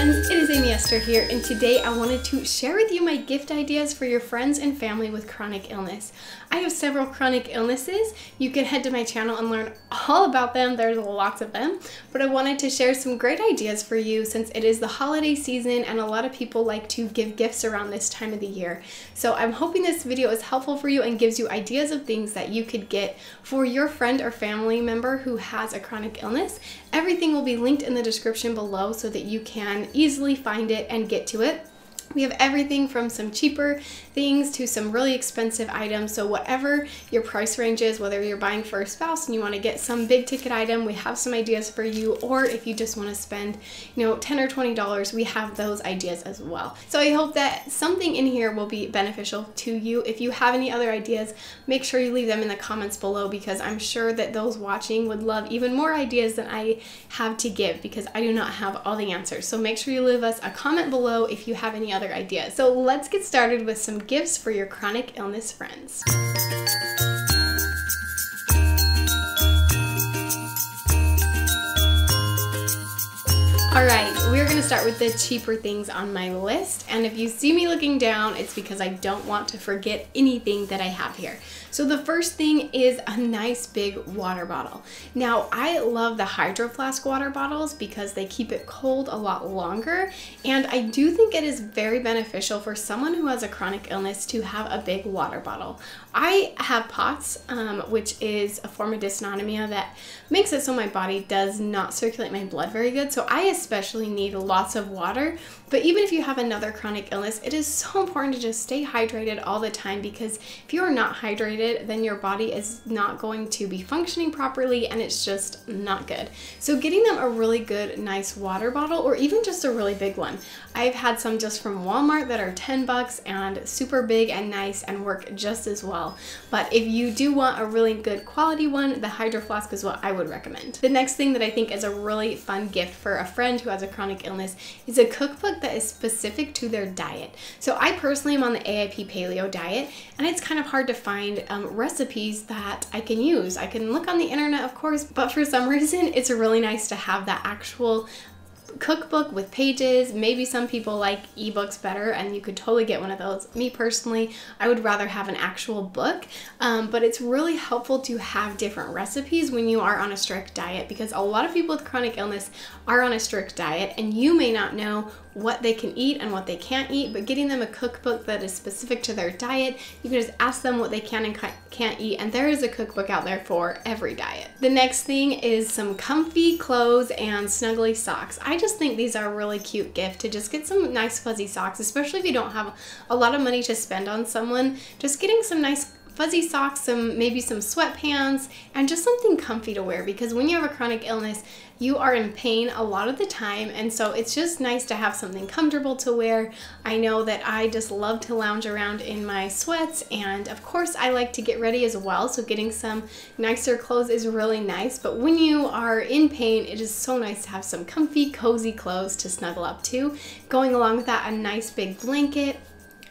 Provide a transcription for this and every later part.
friends, it is Amy Esther here, and today I wanted to share with you my gift ideas for your friends and family with chronic illness. I have several chronic illnesses. You can head to my channel and learn all about them. There's lots of them, but I wanted to share some great ideas for you since it is the holiday season and a lot of people like to give gifts around this time of the year. So I'm hoping this video is helpful for you and gives you ideas of things that you could get for your friend or family member who has a chronic illness. Everything will be linked in the description below so that you can easily find it and get to it. We have everything from some cheaper things to some really expensive items. So whatever your price range is, whether you're buying for a spouse and you want to get some big ticket item, we have some ideas for you. Or if you just want to spend, $10 or $20, we have those ideas as well. So I hope that something in here will be beneficial to you. If you have any other ideas, make sure you leave them in the comments below because I'm sure that those watching would love even more ideas than I have to give because I do not have all the answers. So make sure you leave us a comment below if you have any other ideas. So let's get started with some gifts for your chronic illness friends. All right, we're gonna start with the cheaper things on my list. And if you see me looking down, it's because I don't want to forget anything that I have here. So the first thing is a nice big water bottle. Now, I love the Hydro Flask water bottles because they keep it cold a lot longer. And I do think it is very beneficial for someone who has a chronic illness to have a big water bottle. I have POTS, which is a form of dysautonomia that makes it so my body does not circulate my blood very good. So I especially need lots of water. But even if you have another chronic illness, it is so important to just stay hydrated all the time because if you are not hydrated, then your body is not going to be functioning properly and it's just not good. So getting them a really good, nice water bottle or even just a really big one. I've had some just from Walmart that are 10 bucks and super big and nice and work just as well. But if you do want a really good quality one, the Hydro Flask is what I would recommend. The next thing that I think is a really fun gift for a friend who has a chronic illness is a cookbook that is specific to their diet. So I personally am on the AIP paleo diet and it's kind of hard to find recipes that I can use. I can look on the internet, of course, but for some reason it's really nice to have that actual cookbook with pages. Maybe some people like ebooks better and you could totally get one of those. Me personally, I would rather have an actual book, but it's really helpful to have different recipes when you are on a strict diet because a lot of people with chronic illness are on a strict diet and you may not know what they can eat and what they can't eat, but getting them a cookbook that is specific to their diet, you can just ask them what they can and can't eat, and there is a cookbook out there for every diet. The next thing is some comfy clothes and snuggly socks. I just think these are a really cute gift to just get some nice fuzzy socks, especially if you don't have a lot of money to spend on someone. Just getting some nice fuzzy socks, maybe some sweatpants, and just something comfy to wear because when you have a chronic illness, you are in pain a lot of the time, and so it's just nice to have something comfortable to wear. I know that I just love to lounge around in my sweats, and of course I like to get ready as well, so getting some nicer clothes is really nice, but when you are in pain, it is so nice to have some comfy, cozy clothes to snuggle up to. Going along with that, a nice big blanket.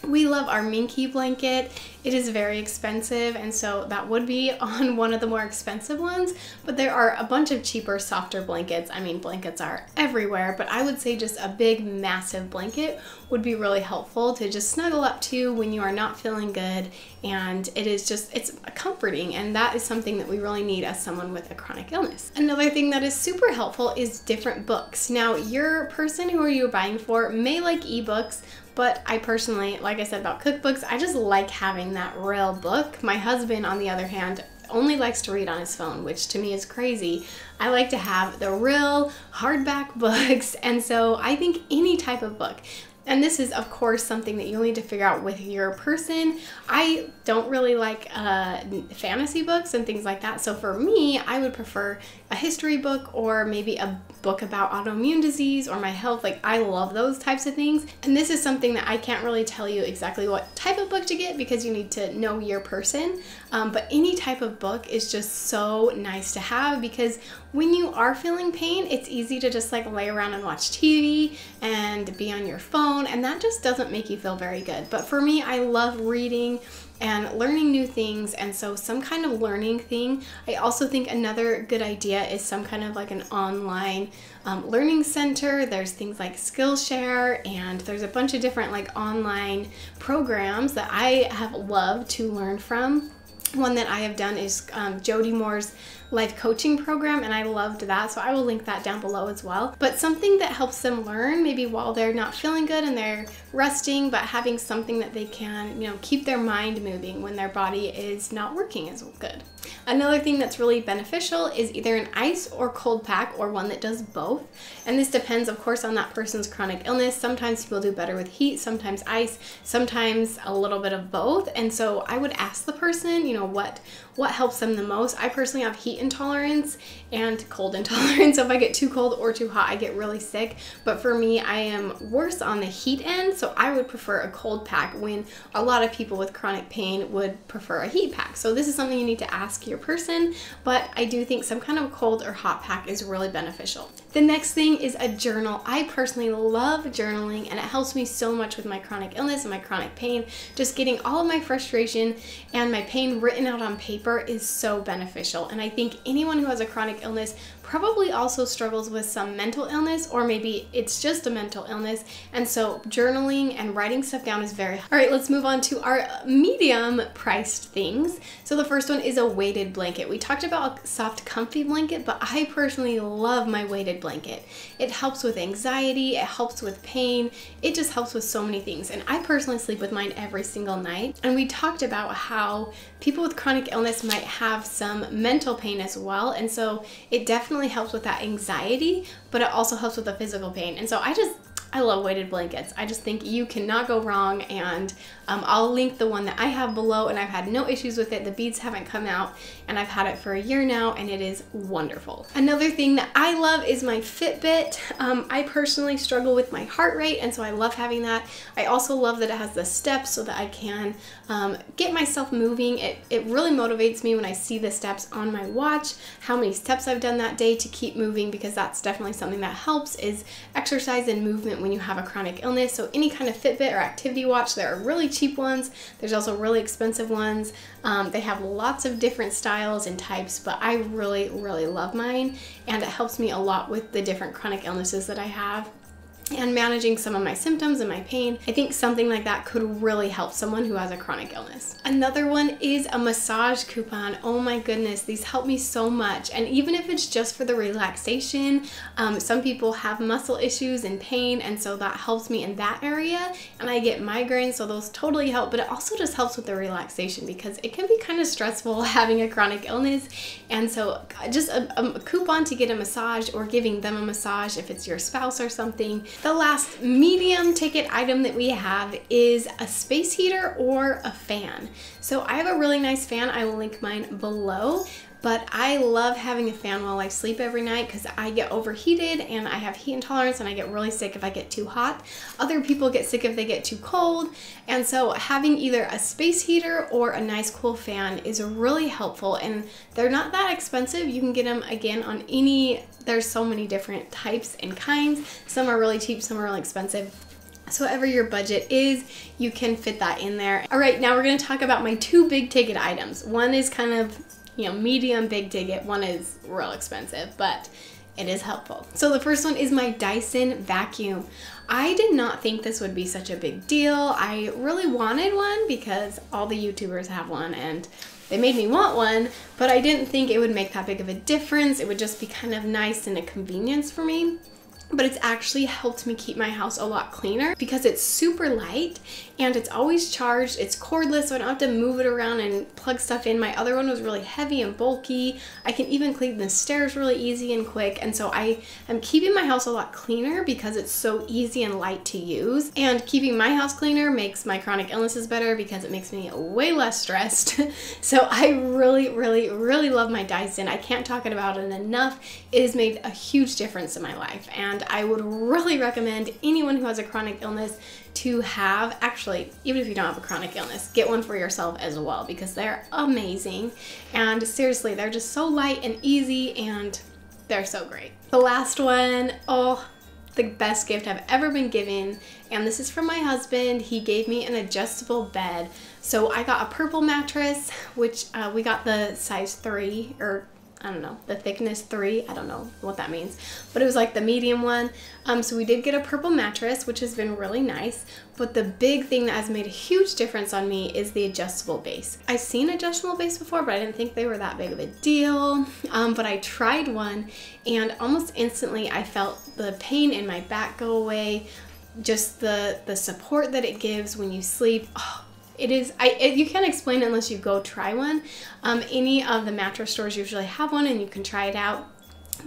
We love our Minky blanket. It is very expensive, and so that would be on one of the more expensive ones, but there are a bunch of cheaper, softer blankets. I mean, blankets are everywhere, but I would say just a big, massive blanket would be really helpful to just snuggle up to when you are not feeling good, and it's comforting, and that is something that we really need as someone with a chronic illness. Another thing that is super helpful is different books. Now, your person who are you buying for may like ebooks, but I personally, like I said about cookbooks, I just like having that real book. My husband, on the other hand, only likes to read on his phone, which to me is crazy. I like to have the real hardback books, and so I think any type of book. And this is, of course, something that you'll need to figure out with your person. I don't really like fantasy books and things like that. So for me, I would prefer a history book or maybe a book about autoimmune disease or my health. Like, I love those types of things. And this is something that I can't really tell you exactly what type of book to get because you need to know your person. But any type of book is just so nice to have because when you are feeling pain, it's easy to just like lay around and watch TV and be on your phone, and that just doesn't make you feel very good. But for me, I love reading and learning new things. And so some kind of learning thing. I also think another good idea is some kind of like an online learning center. There's things like Skillshare, and there's a bunch of different like online programs that I have loved to learn from. One that I have done is Jody Moore's life coaching program, and I loved that, so I will link that down below as well. But something that helps them learn maybe while they're not feeling good and they're resting, but having something that they can, you know, keep their mind moving when their body is not working as good. Another thing that's really beneficial is either an ice or cold pack, or one that does both. And this depends, of course, on that person's chronic illness. Sometimes people do better with heat, sometimes ice, sometimes a little bit of both. And so I would ask the person, you know, what helps them the most. I personally have heat intolerance and cold intolerance. So if I get too cold or too hot, I get really sick. But for me, I am worse on the heat end, so I would prefer a cold pack when a lot of people with chronic pain would prefer a heat pack. So this is something you need to ask your person, but I do think some kind of cold or hot pack is really beneficial. The next thing is a journal. I personally love journaling, and it helps me so much with my chronic illness and my chronic pain. Just getting all of my frustration and my pain written out on paper is so beneficial. And I think anyone who has a chronic illness probably also struggles with some mental illness, or maybe it's just a mental illness. And so journaling and writing stuff down is very hard. All right, let's move on to our medium priced things. So the first one is a weighted blanket. We talked about a soft, comfy blanket, but I personally love my weighted blanket. It helps with anxiety, it helps with pain, it just helps with so many things. And I personally sleep with mine every single night. And we talked about how people with chronic illness might have some mental pain as well. And so it definitely helps with that anxiety, but it also helps with the physical pain. And so I love weighted blankets. I just think you cannot go wrong, and I'll link the one that I have below, and I've had no issues with it. The beads haven't come out, and I've had it for a year now, and it is wonderful. Another thing that I love is my Fitbit. I personally struggle with my heart rate, and so I love having that. I also love that it has the steps so that I can get myself moving. It really motivates me when I see the steps on my watch, how many steps I've done that day, to keep moving, because that's definitely something that helps, is exercise and movement when you have a chronic illness. So any kind of Fitbit or activity watch, there are really cheap ones. There's also really expensive ones. They have lots of different styles and types, but I really, really love mine, and it helps me a lot with the different chronic illnesses that I have and managing some of my symptoms and my pain. I think something like that could really help someone who has a chronic illness. Another one is a massage coupon. Oh my goodness, these help me so much. And even if it's just for the relaxation, some people have muscle issues and pain, and so that helps me in that area. And I get migraines, so those totally help, but it also just helps with the relaxation, because it can be kind of stressful having a chronic illness. And so just a coupon to get a massage, or giving them a massage if it's your spouse or something. The last medium ticket item that we have is a space heater or a fan. So I have a really nice fan. I will link mine below. But I love having a fan while I sleep every night, because I get overheated and I have heat intolerance, and I get really sick if I get too hot. Other people get sick if they get too cold. And so having either a space heater or a nice cool fan is really helpful, and they're not that expensive. You can get them again on there's so many different types and kinds. Some are really cheap, some are really expensive. So whatever your budget is, you can fit that in there. All right, now we're gonna talk about my two big ticket items. One is kind of, you know, medium big ticket. One is real expensive, but it is helpful. So the first one is my Dyson Vacuum. I did not think this would be such a big deal. I really wanted one because all the YouTubers have one, and they made me want one, but I didn't think it would make that big of a difference. It would just be kind of nice and a convenience for me. But it's actually helped me keep my house a lot cleaner, because it's super light and it's always charged. It's cordless, so I don't have to move it around and plug stuff in. My other one was really heavy and bulky. I can even clean the stairs really easy and quick. And so I am keeping my house a lot cleaner because it's so easy and light to use. And keeping my house cleaner makes my chronic illnesses better, because it makes me way less stressed. So I really, really, really love my Dyson. I can't talk about it enough. It has made a huge difference in my life, and I would really recommend anyone who has a chronic illness to have, actually, even if you don't have a chronic illness, get one for yourself as well, because they're amazing. And seriously, they're just so light and easy, and they're so great. The last one, oh, the best gift I've ever been given, and this is from my husband. He gave me an adjustable bed. So I got a purple mattress, which we got the size 3, or I don't know, the thickness 3. I don't know what that means, but it was like the medium one. So we did get a purple mattress, which has been really nice. But the big thing that has made a huge difference on me is the adjustable base. I've seen adjustable base before, but I didn't think they were that big of a deal. But I tried one, and almost instantly I felt the pain in my back go away. Just the support that it gives when you sleep. Oh, it is, you can't explain it unless you go try one. Any of the mattress stores usually have one and you can try it out,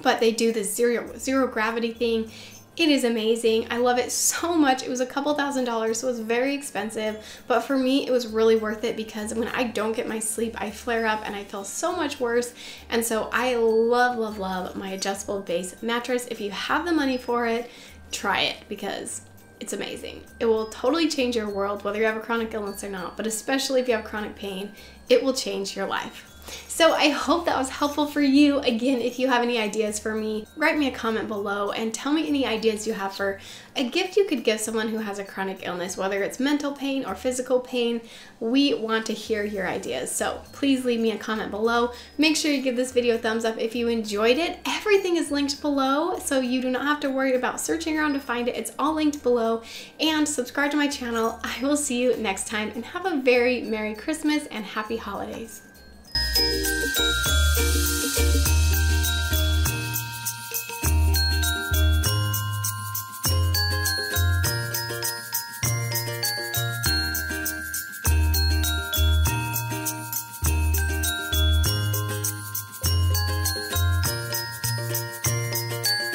but they do this zero gravity thing. It is amazing. I love it so much. It was a couple $1,000s, so it was very expensive, but for me it was really worth it because when I don't get my sleep, I flare up and I feel so much worse. And so I love my adjustable base mattress. If you have the money for it, try it because it's amazing. It will totally change your world, whether you have a chronic illness or not, but especially if you have chronic pain, it will change your life. So I hope that was helpful for you. Again, if you have any ideas for me, write me a comment below and tell me any ideas you have for a gift you could give someone who has a chronic illness, whether it's mental pain or physical pain. We want to hear your ideas. So please leave me a comment below. Make sure you give this video a thumbs up if you enjoyed it. Everything is linked below, so you do not have to worry about searching around to find it. It's all linked below. And subscribe to my channel. I will see you next time, and have a very Merry Christmas and Happy Holidays.